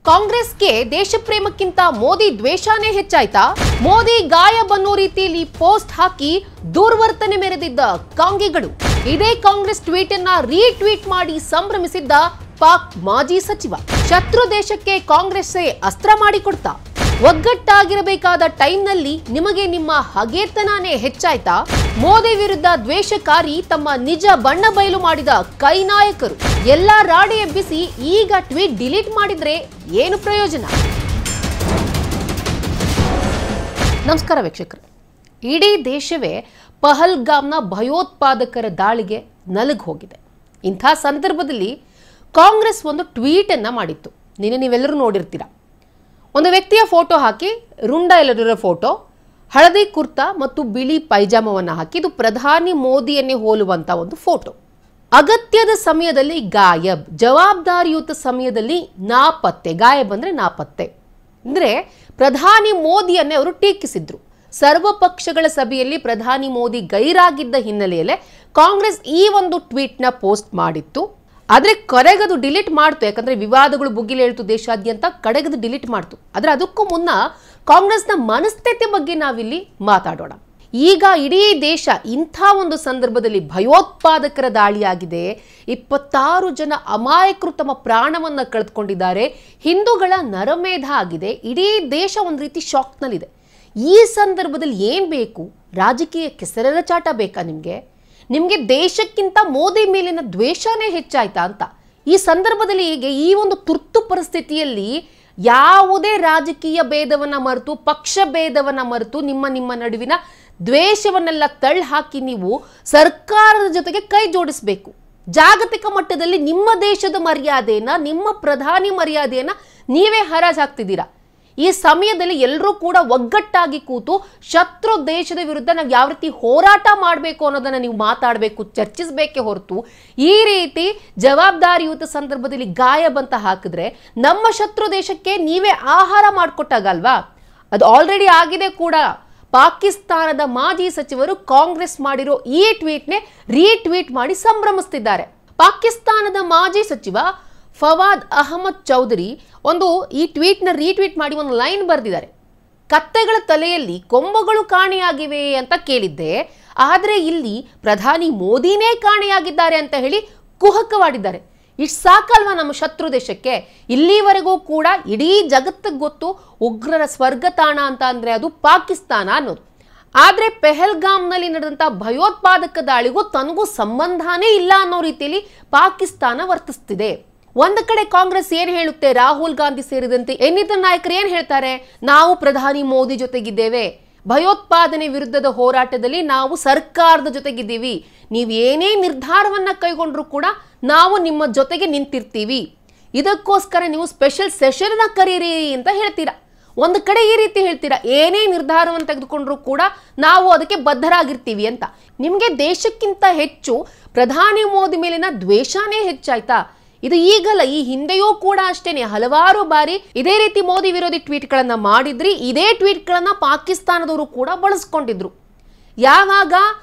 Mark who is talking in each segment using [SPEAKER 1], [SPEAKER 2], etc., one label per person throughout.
[SPEAKER 1] ಕಾಂಗ್ರೆಸ್ಗೆ ದೇಶ ಪ್ರೇಮಕ್ಕಿಂತ ಮೋದಿ ದ್ವೇಷನೇ ಹೆಚ್ಚಾಯ್ತಾ? ಮೋದಿ ಗಾಯಬ್ ಅನ್ನೋ ರೀತಿಯಲ್ಲಿ ಪೋಸ್ಟ್ ಹಾಕಿ ದುರ್ವರ್ತನೆ ಮೆರೆದಿದ್ದ ಕಾಂಗಿಗಳು ಇದೇ ಕಾಂಗ್ರೆಸ್ ಟ್ವೀಟ್ ಅನ್ನ ರೀಟ್ವೀಟ್ ಮಾಡಿ ಸಂಭ್ರಮಿಸಿದ್ದ ಪಾಕ್ ಮಾಜಿ ಸಚಿವ. ಶತ್ರು ದೇಶಕ್ಕೆ ಕಾಂಗ್ರೆಸ್ ಅಸ್ತ್ರ ಮಾಡಿಕೊಡ್ತಾ? ಒಗ್ಗಟ್ಟಾಗಿರಬೇಕಾದ ಟೈಮ್ನಲ್ಲಿ ನಿಮಗೆ ನಿಮ್ಮ ಹಗೆತನನೇ ಹೆಚ್ಚಾಯ್ತಾ? ಮೋದಿ ವಿರುದ್ಧ ದ್ವೇಷಕಾರಿ ತಮ್ಮ ನಿಜ ಬಣ್ಣ ಬಯಲು ಮಾಡಿದ ಕೈ ನಾಯಕರು ಎಲ್ಲ ರಾಡಿ ಎಬ್ಬಿಸಿ ಈಗ ಟ್ವೀಟ್ ಡಿಲೀಟ್ ಮಾಡಿದ್ರೆ ಏನು ಪ್ರಯೋಜನ? ನಮಸ್ಕಾರ ವೀಕ್ಷಕರು. ಇಡೀ ದೇಶವೇ ಪಹಲ್ಗಾಮ್ನ ಭಯೋತ್ಪಾದಕರ ದಾಳಿಗೆ ನಲುಗಿ ಹೋಗಿದೆ. ಇಂಥ ಸಂದರ್ಭದಲ್ಲಿ ಕಾಂಗ್ರೆಸ್ ಒಂದು ಟ್ವೀಟ್ ಅನ್ನ ಮಾಡಿತ್ತು. ನೀವೆಲ್ಲರೂ ನೋಡಿರ್ತೀರಾ. ಒಂದು ವ್ಯಕ್ತಿಯ ಫೋಟೋ ಹಾಕಿ, ರುಂಡ ಎಲ್ಲರ ಫೋಟೋ, ಹಳದಿ ಕುರ್ತಾ ಮತ್ತು ಬಿಳಿ ಪೈಜಾಮವನ್ನು ಹಾಕಿ, ಇದು ಪ್ರಧಾನಿ ಮೋದಿಯನ್ನೇ ಹೋಲುವಂತ ಒಂದು ಫೋಟೋ. ಅಗತ್ಯದ ಸಮಯದಲ್ಲಿ ಗಾಯಬ್, ಜವಾಬ್ದಾರಿಯುತ ಸಮಯದಲ್ಲಿ ನಾಪತ್ತೆ. ಗಾಯಬ್ ಅಂದ್ರೆ ನಾಪತ್ತೆ. ಅಂದ್ರೆ ಪ್ರಧಾನಿ ಮೋದಿಯನ್ನೇ ಅವರು ಟೀಕಿಸಿದ್ರು. ಸರ್ವ ಪಕ್ಷಗಳ ಸಭೆಯಲ್ಲಿ ಪ್ರಧಾನಿ ಮೋದಿ ಗೈರಾಗಿದ್ದ ಹಿನ್ನೆಲೆಯಲ್ಲೇ ಕಾಂಗ್ರೆಸ್ ಈ ಒಂದು ಟ್ವೀಟ್ ನ ಪೋಸ್ಟ್ ಮಾಡಿತ್ತು. ಆದ್ರೆ ಕಡೆಗದು ಡಿಲೀಟ್ ಮಾಡ್ತು. ಯಾಕಂದ್ರೆ ವಿವಾದಗಳು ಭುಗಿಲೇಳ್ತು ದೇಶಾದ್ಯಂತ, ಕಡೆಗದು ಡಿಲೀಟ್ ಮಾಡ್ತು. ಆದ್ರೆ ಅದಕ್ಕೂ ಮುನ್ನ ಕಾಂಗ್ರೆಸ್ನ ಮನಸ್ಥಿತಿ ಬಗ್ಗೆ ನಾವಿಲ್ಲಿ ಮಾತಾಡೋಣ. ಈಗ ಇಡೀ ದೇಶ ಇಂಥ ಒಂದು ಸಂದರ್ಭದಲ್ಲಿ ಭಯೋತ್ಪಾದಕರ ದಾಳಿಯಾಗಿದೆ. 26 ಜನ ಅಮಾಯಕರು ತಮ್ಮ ಪ್ರಾಣವನ್ನ ಕಳೆದುಕೊಂಡಿದ್ದಾರೆ. ಹಿಂದೂಗಳ ನರಮೇಧ ಆಗಿದೆ. ಇಡೀ ದೇಶ ಒಂದು ರೀತಿ ಶಾಕ್ನಲ್ಲಿದೆ. ಈ ಸಂದರ್ಭದಲ್ಲಿ ಏನ್ ಬೇಕು? ರಾಜಕೀಯ ಕೆಸರೆರ ಚಾಟ ಬೇಕಾ ನಿಮ್ಗೆ ದೇಶಕ್ಕಿಂತ ಮೋದಿ ಮೇಲಿನ ದ್ವೇಷನೇ ಹೆಚ್ಚಾಯ್ತಾ ಅಂತ? ಈ ಸಂದರ್ಭದಲ್ಲಿ ಹೀಗೆ ಈ ಒಂದು ತುರ್ತು ಪರಿಸ್ಥಿತಿಯಲ್ಲಿ ಯಾವುದೇ ರಾಜಕೀಯ ಭೇದವನ್ನ ಮರೆತು, ಪಕ್ಷ ಭೇದವನ್ನ ಮರೆತು, ನಿಮ್ಮ ನಡುವಿನ ದ್ವೇಷವನ್ನೆಲ್ಲ ತಳ್ಳಿ ಹಾಕಿ ನೀವು ಸರ್ಕಾರದ ಜೊತೆಗೆ ಕೈ ಜೋಡಿಸಬೇಕು. ಜಾಗತಿಕ ಮಟ್ಟದಲ್ಲಿ ನಿಮ್ಮ ದೇಶದ ಮರ್ಯಾದೆಯನ್ನ, ನಿಮ್ಮ ಪ್ರಧಾನಿ ಮರ್ಯಾದೆಯನ್ನ ನೀವೇ ಹರಾಜು ಹಾಕ್ತಿದ್ದೀರಾ. ಈ ಸಮಯದಲ್ಲಿ ಎಲ್ಲರೂ ಕೂಡ ಒಗ್ಗಟ್ಟಾಗಿ ಕೂತು ಶತ್ರು ದೇಶದ ವಿರುದ್ಧ ನಾವು ಯಾವ ರೀತಿ ಹೋರಾಟ ಮಾಡಬೇಕು ಅನ್ನೋದನ್ನ ನೀವು ಮಾತಾಡಬೇಕು, ಚರ್ಚಿಸಬೇಕೇ ಹೊರತು ಈ ರೀತಿ ಜವಾಬ್ದಾರಿಯುತ ಸಂದರ್ಭದಲ್ಲಿ ಗಾಯಬ್ ಅಂತ ಹಾಕಿದ್ರೆ ನಮ್ಮ ಶತ್ರು ದೇಶಕ್ಕೆ ನೀವೇ ಆಹಾರ ಮಾಡಿಕೊಟ್ಟಾಗಲ್ವಾ? ಅದು ಆಲ್ರೆಡಿ ಆಗಿದೆ ಕೂಡ. ಪಾಕಿಸ್ತಾನದ ಮಾಜಿ ಸಚಿವರು ಕಾಂಗ್ರೆಸ್ ಮಾಡಿರೋ ಈ ಟ್ವೀಟ್ನೇ ರೀಟ್ವೀಟ್ ಮಾಡಿ ಸಂಭ್ರಮಿಸ್ತಿದ್ದಾರೆ. ಪಾಕಿಸ್ತಾನದ ಮಾಜಿ ಸಚಿವ ಫವಾದ್ ಅಹಮದ್ ಚೌಧರಿ ಈ ಟ್ವೀಟ್ನ ರೀಟ್ವೀಟ್ ಮಾಡಿ ಒಂದು ಲೈನ್ ಬರೆದಿದ್ದಾರೆ. ಕತ್ತೆಗಳ ತಲೆಯಲ್ಲಿ ಕೊಂಬುಗಳು ಕಾಣೆಯಾಗಿವೆ ಅಂತ ಕೇಳಿದ್ದೆ, ಆದರೆ ಇಲ್ಲಿ ಪ್ರಧಾನಿ ಮೋದಿನೇ ಕಾಣೆಯಾಗಿದ್ದಾರೆ ಅಂತ ಹೇಳಿ ಕುಹಕವಾಡಿದ್ದಾರೆ. ಇಷ್ಟು ಸಾಕಲ್ವಾ ನಮ್ಮ ಶತ್ರು ದೇಶಕ್ಕೆ? ಇಲ್ಲಿವರೆಗೂ ಕೂಡ ಇಡೀ ಜಗತ್ತಿಗೆ ಗೊತ್ತು ಉಗ್ರರ ಸ್ವರ್ಗ ತಾಣ ಅಂತ ಅಂದ್ರೆ ಅದು ಪಾಕಿಸ್ತಾನ ಅನ್ನೋದು. ಆದ್ರೆ ಪೆಹಲ್ಗಾಮ್ನಲ್ಲಿ ನಡೆದಂತ ಭಯೋತ್ಪಾದಕ ದಾಳಿಗೂ ತನಗೂ ಸಂಬಂಧನೇ ಇಲ್ಲ ಅನ್ನೋ ರೀತಿಯಲ್ಲಿ ಪಾಕಿಸ್ತಾನ ವರ್ತಿಸ್ತಿದೆ. ಒಂದು ಕಡೆ ಕಾಂಗ್ರೆಸ್ ಏನ್ ಹೇಳುತ್ತೆ, ರಾಹುಲ್ ಗಾಂಧಿ ಸೇರಿದಂತೆ ಇನ್ನಿತರ ನಾಯಕರು ಏನ್ ಹೇಳ್ತಾರೆ? ನಾವು ಪ್ರಧಾನಿ ಮೋದಿ ಜೊತೆಗಿದ್ದೇವೆ, ಭಯೋತ್ಪಾದನೆ ವಿರುದ್ಧದ ಹೋರಾಟದಲ್ಲಿ ನಾವು ಸರ್ಕಾರದ ಜೊತೆಗಿದ್ದೀವಿ, ನೀವು ಏನೇ ನಿರ್ಧಾರವನ್ನ ಕೈಗೊಂಡ್ರು ಕೂಡ ನಾವು ನಿಮ್ಮ ಜೊತೆಗೆ ನಿಂತಿರ್ತೀವಿ, ಇದಕ್ಕೋಸ್ಕರ ನೀವು ಸ್ಪೆಷಲ್ ಸೆಷನ್ ಕರೀರಿ ಅಂತ ಹೇಳ್ತೀರಾ. ಒಂದು ಕಡೆ ಈ ರೀತಿ ಹೇಳ್ತೀರಾ, ಏನೇ ನಿರ್ಧಾರವನ್ನು ತೆಗೆದುಕೊಂಡ್ರು ಕೂಡ ನಾವು ಅದಕ್ಕೆ ಬದ್ಧರಾಗಿರ್ತೀವಿ ಅಂತ. ನಿಮ್ಗೆ ದೇಶಕ್ಕಿಂತ ಹೆಚ್ಚು ಪ್ರಧಾನಿ ಮೋದಿ ಮೇಲಿನ ದ್ವೇಷನೇ ಹೆಚ್ಚಾಯ್ತಾ? ಇದು ಈಗಲ್ಲ, ಈ ಹಿಂದೆಯೂ ಕೂಡ ಅಷ್ಟೇನೆ ಹಲವಾರು ಬಾರಿ ಇದೇ ರೀತಿ ಮೋದಿ ವಿರೋಧಿ ಟ್ವೀಟ್ಗಳನ್ನ ಮಾಡಿದ್ರಿ. ಇದೇ ಟ್ವೀಟ್ಗಳನ್ನ ಪಾಕಿಸ್ತಾನದವರು ಕೂಡ ಬಳಸ್ಕೊಂಡಿದ್ರು. ಯಾವಾಗ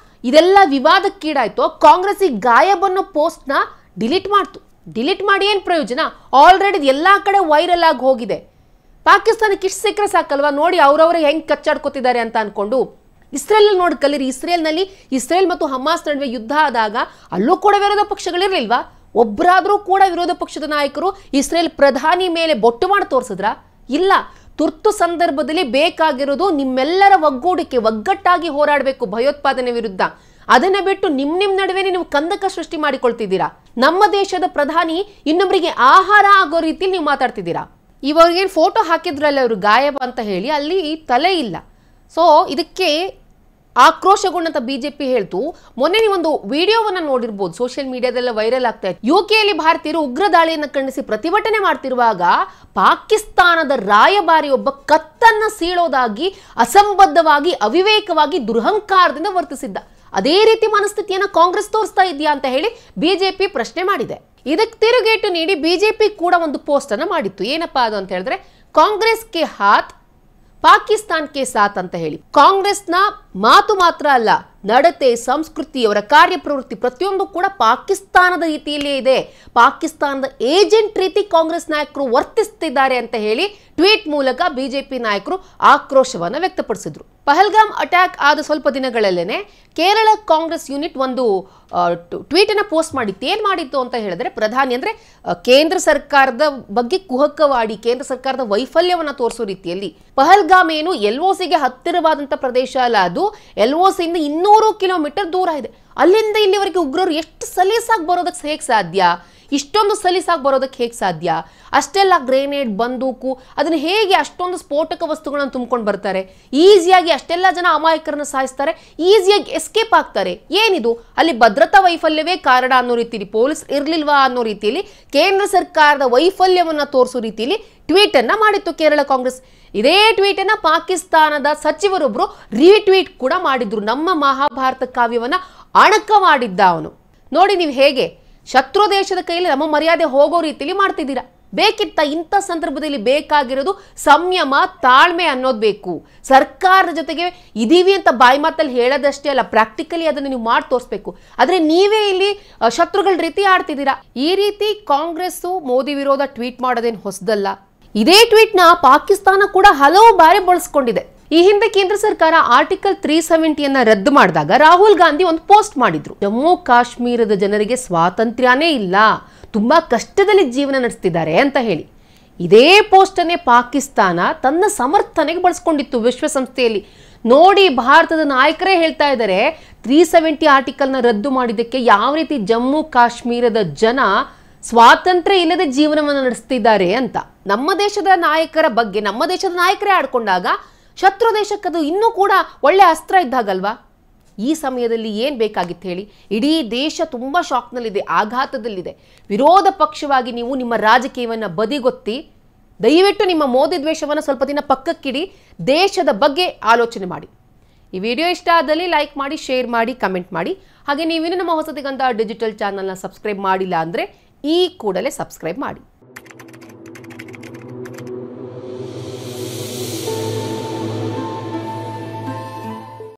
[SPEAKER 1] ಇದೆಲ್ಲ ವಿವಾದಕ್ಕೀಡಾಯ್ತೋ ಕಾಂಗ್ರೆಸ್ ಈ ಗಾಯಬ್ ಅನ್ನೋ ಪೋಸ್ಟ್ನ ಡಿಲೀಟ್ ಮಾಡ್ತು. ಡಿಲೀಟ್ ಮಾಡಿ ಏನು ಪ್ರಯೋಜನ? ಆಲ್ರೆಡಿ ಎಲ್ಲ ಕಡೆ ವೈರಲ್ ಆಗಿ ಹೋಗಿದೆ. ಪಾಕಿಸ್ತಾನಕ್ಕೆ ಇಷ್ಟು ಸಿಕ್ಕರೆ ಸಾಕಲ್ವಾ? ನೋಡಿ ಅವರವರೇ ಹೆಂಗೆ ಕಚ್ಚಾಡ್ಕೊತಿದ್ದಾರೆ ಅಂತ ಅನ್ಕೊಂಡು. ಇಸ್ರೇಲ್ ನೋಡಿ ಕಲೀರಿ. ಇಸ್ರೇಲ್ ಮತ್ತು ಹಮಾಸ್ ನಡುವೆ ಯುದ್ಧ ಆದಾಗ ಅಲ್ಲೂ ಕೂಡ ವಿರೋಧ ಪಕ್ಷಗಳಿರ್ಲಿಲ್ವಾ? ಒಬ್ಬರಾದ್ರೂ ಕೂಡ ವಿರೋಧ ಪಕ್ಷದ ನಾಯಕರು ಇಸ್ರೇಲ್ ಪ್ರಧಾನಿ ಮೇಲೆ ಬೊಟ್ಟು ಮಾಡಿ ತೋರಿಸಿದ್ರ? ಇಲ್ಲ. ತುರ್ತು ಸಂದರ್ಭದಲ್ಲಿ ಬೇಕಾಗಿರೋದು ನಿಮ್ಮೆಲ್ಲರ ಒಗ್ಗೂಡಿಕೆ, ಒಗ್ಗಟ್ಟಾಗಿ ಹೋರಾಡಬೇಕು ಭಯೋತ್ಪಾದನೆ ವಿರುದ್ಧ. ಅದನ್ನ ಬಿಟ್ಟು ನಿಮ್ ನಡುವೆ ನೀವು ಕಂದಕ ಸೃಷ್ಟಿ ಮಾಡಿಕೊಳ್ತಿದ್ದೀರಾ. ನಮ್ಮ ದೇಶದ ಪ್ರಧಾನಿ ಇನ್ನೊಬ್ಬರಿಗೆ ಆಹಾರ ಆಗೋ ರೀತಿಯಲ್ಲಿ ನೀವು ಮಾತಾಡ್ತಿದ್ದೀರಾ. ಇವಾಗೇನು ಫೋಟೋ ಹಾಕಿದ್ರಲ್ಲ ಅವರು ಗಾಯಬ ಅಂತ ಹೇಳಿ, ಅಲ್ಲಿ ತಲೆ ಇಲ್ಲ. ಸೊ ಇದಕ್ಕೆ ಆಕ್ರೋಶಗೊಂಡಂತ ಬಿಜೆಪಿ ಹೇಳ್ತು. ಮೊನ್ನೆ ನೀವೊಂದು ವಿಡಿಯೋವನ್ನ ನೋಡಿರ್ಬೋದು, ಸೋಷಿಯಲ್ ಮೀಡಿಯಾದೆಲ್ಲ ವೈರಲ್ ಆಗ್ತಾ ಇತ್ತು. ಯುಕೆಯಲ್ಲಿ ಭಾರತೀಯರು ಉಗ್ರ ದಾಳಿಯನ್ನು ಖಂಡಿಸಿ ಪ್ರತಿಭಟನೆ ಮಾಡ್ತಿರುವಾಗ ಪಾಕಿಸ್ತಾನದ ರಾಯಭಾರಿ ಒಬ್ಬ ಕತ್ತನ್ನ ಸೀಳೋದಾಗಿ ಅಸಂಬದ್ಧವಾಗಿ, ಅವಿವೇಕವಾಗಿ, ದುರಹಂಕಾರದಿಂದ ವರ್ತಿಸಿದ್ದ. ಅದೇ ರೀತಿ ಮನಸ್ಥಿತಿಯನ್ನ ಕಾಂಗ್ರೆಸ್ ತೋರಿಸ್ತಾ ಇದೆಯಾ ಅಂತ ಹೇಳಿ ಬಿಜೆಪಿ ಪ್ರಶ್ನೆ ಮಾಡಿದೆ. ಇದಕ್ಕೆ ತಿರುಗೇಟು ನೀಡಿ ಬಿಜೆಪಿ ಕೂಡ ಒಂದು ಪೋಸ್ಟ್ ಅನ್ನ ಮಾಡಿತ್ತು. ಏನಪ್ಪಾ ಅದು ಅಂತ ಹೇಳಿದ್ರೆ, ಕಾಂಗ್ರೆಸ್ಗೆ ಹಾತ್ ಪಾಕಿಸ್ತಾನ್ಗೆ ಸಾಥ್ ಅಂತ ಹೇಳಿ. ಕಾಂಗ್ರೆಸ್ನ ಮಾತು ಮಾತ್ರ ಅಲ್ಲ, ನಡತೆ, ಸಂಸ್ಕೃತಿ, ಅವರ ಕಾರ್ಯಪ್ರವೃತ್ತಿ ಪ್ರತಿಯೊಂದು ಕೂಡ ಪಾಕಿಸ್ತಾನದ ರೀತಿಯಲ್ಲೇ ಇದೆ. ಪಾಕಿಸ್ತಾನದ ಏಜೆಂಟ್ ರೀತಿ ಕಾಂಗ್ರೆಸ್ ನಾಯಕರು ವರ್ತಿಸ್ತಿದ್ದಾರೆ ಅಂತ ಹೇಳಿ ಟ್ವೀಟ್ ಮೂಲಕ ಬಿಜೆಪಿ ನಾಯಕರು ಆಕ್ರೋಶವನ್ನು ವ್ಯಕ್ತಪಡಿಸಿದ್ರು. ಪಹಲ್ಗಾಮ್ ಅಟ್ಯಾಕ್ ಆದ ಸ್ವಲ್ಪ ದಿನಗಳಲ್ಲೇನೆ ಕೇರಳ ಕಾಂಗ್ರೆಸ್ ಯೂನಿಟ್ ಒಂದು ಟ್ವೀಟ್ ಅನ್ನ ಪೋಸ್ಟ್ ಮಾಡಿತ್ತು. ಏನ್ ಮಾಡಿತ್ತು ಅಂತ ಹೇಳಿದ್ರೆ, ಪ್ರಧಾನಿ ಅಂದ್ರೆ ಕೇಂದ್ರ ಸರ್ಕಾರದ ಬಗ್ಗೆ ಕುಹಕವಾಡಿ ಕೇಂದ್ರ ಸರ್ಕಾರದ ವೈಫಲ್ಯವನ್ನ ತೋರಿಸೋ ರೀತಿಯಲ್ಲಿ, ಪಹಲ್ಗಾಮ್ ಏನು LOCಗೆ ಹತ್ತಿರವಾದಂತ ಪ್ರದೇಶ ಅಲ್ಲ, ಅದು LOCಯಿಂದ 200 ಕಿಲೋಮೀಟರ್ ದೂರ ಇದೆ. ಅಲ್ಲಿಂದ ಇಲ್ಲಿವರೆಗೆ ಉಗ್ರರು ಎಷ್ಟು ಸಲೀಸಾಗಿ ಬರೋದಕ್ಕೆ ಹೇಗೆ ಸಾಧ್ಯ? ಇಷ್ಟೊಂದು ಸಲೀಸಾಗಿ ಬರೋದಕ್ಕೆ ಹೇಗೆ ಸಾಧ್ಯ? ಅಷ್ಟೆಲ್ಲ ಗ್ರೇನೇಡ್, ಬಂದೂಕು, ಅದನ್ನು ಹೇಗೆ ಅಷ್ಟೊಂದು ಸ್ಫೋಟಕ ವಸ್ತುಗಳನ್ನು ತುಂಬಿಕೊಂಡು ಬರ್ತಾರೆ? ಈಸಿಯಾಗಿ ಅಷ್ಟೆಲ್ಲ ಜನ ಅಮಾಯಕರನ್ನು ಸಾಯಿಸ್ತಾರೆ, ಈಸಿಯಾಗಿ ಎಸ್ಕೇಪ್ ಆಗ್ತಾರೆ. ಏನಿದು? ಅಲ್ಲಿ ಭದ್ರತಾ ವೈಫಲ್ಯವೇ ಕಾರಣ ಅನ್ನೋ ರೀತಿಯಲ್ಲಿ, ಪೊಲೀಸ್ ಇರ್ಲಿಲ್ವಾ ಅನ್ನೋ ರೀತಿಯಲ್ಲಿ, ಕೇಂದ್ರ ಸರ್ಕಾರದ ವೈಫಲ್ಯವನ್ನ ತೋರಿಸೋ ರೀತಿಯಲ್ಲಿ ಟ್ವೀಟ್ ಅನ್ನ ಮಾಡಿತ್ತು ಕೇರಳ ಕಾಂಗ್ರೆಸ್. ಇದೇ ಟ್ವೀಟ್ ಅನ್ನ ಪಾಕಿಸ್ತಾನದ ಸಚಿವರೊಬ್ರು ರೀಟ್ವೀಟ್ ಕೂಡ ಮಾಡಿದ್ರು. ನಮ್ಮ ಮಹಾಭಾರತ ಕಾವ್ಯವನ್ನ ಅಣಕ ಮಾಡಿದ್ದ ಅವನು. ನೋಡಿ ನೀವು ಹೇಗೆ ಶತ್ರು ದೇಶದ ಕೈಯಲ್ಲಿ ನಮ್ಮ ಮರ್ಯಾದೆ ಹೋಗೋ ರೀತಿಯಲ್ಲಿ ಮಾಡ್ತಿದ್ದೀರಾ. ಬೇಕಿತ್ತ? ಇಂಥ ಸಂದರ್ಭದಲ್ಲಿ ಬೇಕಾಗಿರೋದು ಸಂಯಮ, ತಾಳ್ಮೆ ಅನ್ನೋದು ಬೇಕು. ಸರ್ಕಾರದ ಜೊತೆಗೆ ಇದೀವಿ ಅಂತ ಬಾಯಿ ಮಾತಲ್ಲಿ ಹೇಳೋದಷ್ಟೇ ಅಲ್ಲ, ಪ್ರಾಕ್ಟಿಕಲಿ ಅದನ್ನು ನೀವು ಮಾಡಿ ತೋರಿಸ್ಬೇಕು. ಆದರೆ ನೀವೇ ಇಲ್ಲಿ ಶತ್ರುಗಳ ರೀತಿ ಆಡ್ತಿದ್ದೀರಾ. ಈ ರೀತಿ ಕಾಂಗ್ರೆಸ್ಸು ಮೋದಿ ವಿರೋಧ ಟ್ವೀಟ್ ಮಾಡೋದೇನು ಹೊಸದಲ್ಲ. ಇದೇ ಟ್ವೀಟ್ನ ಪಾಕಿಸ್ತಾನ ಕೂಡ ಹಲವು ಬಾರಿ ಬಳಸ್ಕೊಂಡಿದೆ. ಈ ಹಿಂದೆ ಕೇಂದ್ರ ಸರ್ಕಾರ ಆರ್ಟಿಕಲ್ 370 ರದ್ದು ಮಾಡಿದಾಗ ರಾಹುಲ್ ಗಾಂಧಿ ಒಂದು ಪೋಸ್ಟ್ ಮಾಡಿದ್ರು. ಜಮ್ಮು ಕಾಶ್ಮೀರದ ಜನರಿಗೆ ಸ್ವಾತಂತ್ರ್ಯನೇ ಇಲ್ಲ, ತುಂಬಾ ಕಷ್ಟದಲ್ಲಿ ಜೀವನ ನಡೆಸ್ತಿದ್ದಾರೆ ಅಂತ ಹೇಳಿ. ಇದೇ ಪೋಸ್ಟ್ ಅನ್ನೇ ಪಾಕಿಸ್ತಾನ ತನ್ನ ಸಮರ್ಥನೆಗೆ ಬಳಸ್ಕೊಂಡಿತ್ತು ವಿಶ್ವಸಂಸ್ಥೆಯಲ್ಲಿ. ನೋಡಿ, ಭಾರತದ ನಾಯಕರೇ ಹೇಳ್ತಾ ಇದ್ದಾರೆ 370 ಆರ್ಟಿಕಲ್ನ ರದ್ದು ಮಾಡಿದ್ದಕ್ಕೆ ಯಾವ ರೀತಿ ಜಮ್ಮು ಕಾಶ್ಮೀರದ ಜನ ಸ್ವಾತಂತ್ರ್ಯ ಇಲ್ಲದೆ ಜೀವನವನ್ನು ನಡೆಸ್ತಿದ್ದಾರೆ ಅಂತ. ನಮ್ಮ ದೇಶದ ನಾಯಕರ ಬಗ್ಗೆ ನಮ್ಮ ದೇಶದ ನಾಯಕರೇ ಆಡ್ಕೊಂಡಾಗ ಶತ್ರು ದೇಶಕ್ಕದು ಇನ್ನೂ ಕೂಡ ಒಳ್ಳೆ ಅಸ್ತ್ರ ಇದ್ದಾಗಲ್ವಾ? ಈ ಸಮಯದಲ್ಲಿ ಏನು ಬೇಕಾಗಿತ್ತು ಹೇಳಿ? ಇಡೀ ದೇಶ ತುಂಬ ಶಾಕ್ನಲ್ಲಿದೆ, ಆಘಾತದಲ್ಲಿದೆ. ವಿರೋಧ ಪಕ್ಷವಾಗಿ ನೀವು ನಿಮ್ಮ ರಾಜಕೀಯವನ್ನು ಬದಿಗೊತ್ತಿ ದಯವಿಟ್ಟು ನಿಮ್ಮ ಮೋದಿ ದ್ವೇಷವನ್ನು ಸ್ವಲ್ಪ ದಿನ ಪಕ್ಕಕ್ಕಿಡಿ, ದೇಶದ ಬಗ್ಗೆ ಆಲೋಚನೆ ಮಾಡಿ. ಈ ವಿಡಿಯೋ ಇಷ್ಟ ಆದಲ್ಲಿ ಲೈಕ್ ಮಾಡಿ, ಶೇರ್ ಮಾಡಿ, ಕಮೆಂಟ್ ಮಾಡಿ. ಹಾಗೆ ನೀವಿನ್ನೂ ನಮ್ಮ ಹೊಸತಿಗಂತ ಡಿಜಿಟಲ್ ಚಾನಲ್ನ ಸಬ್ಸ್ಕ್ರೈಬ್ ಮಾಡಿಲ್ಲ ಅಂದರೆ ಈ ಕೂಡಲೇ ಸಬ್ಸ್ಕ್ರೈಬ್ ಮಾಡಿ.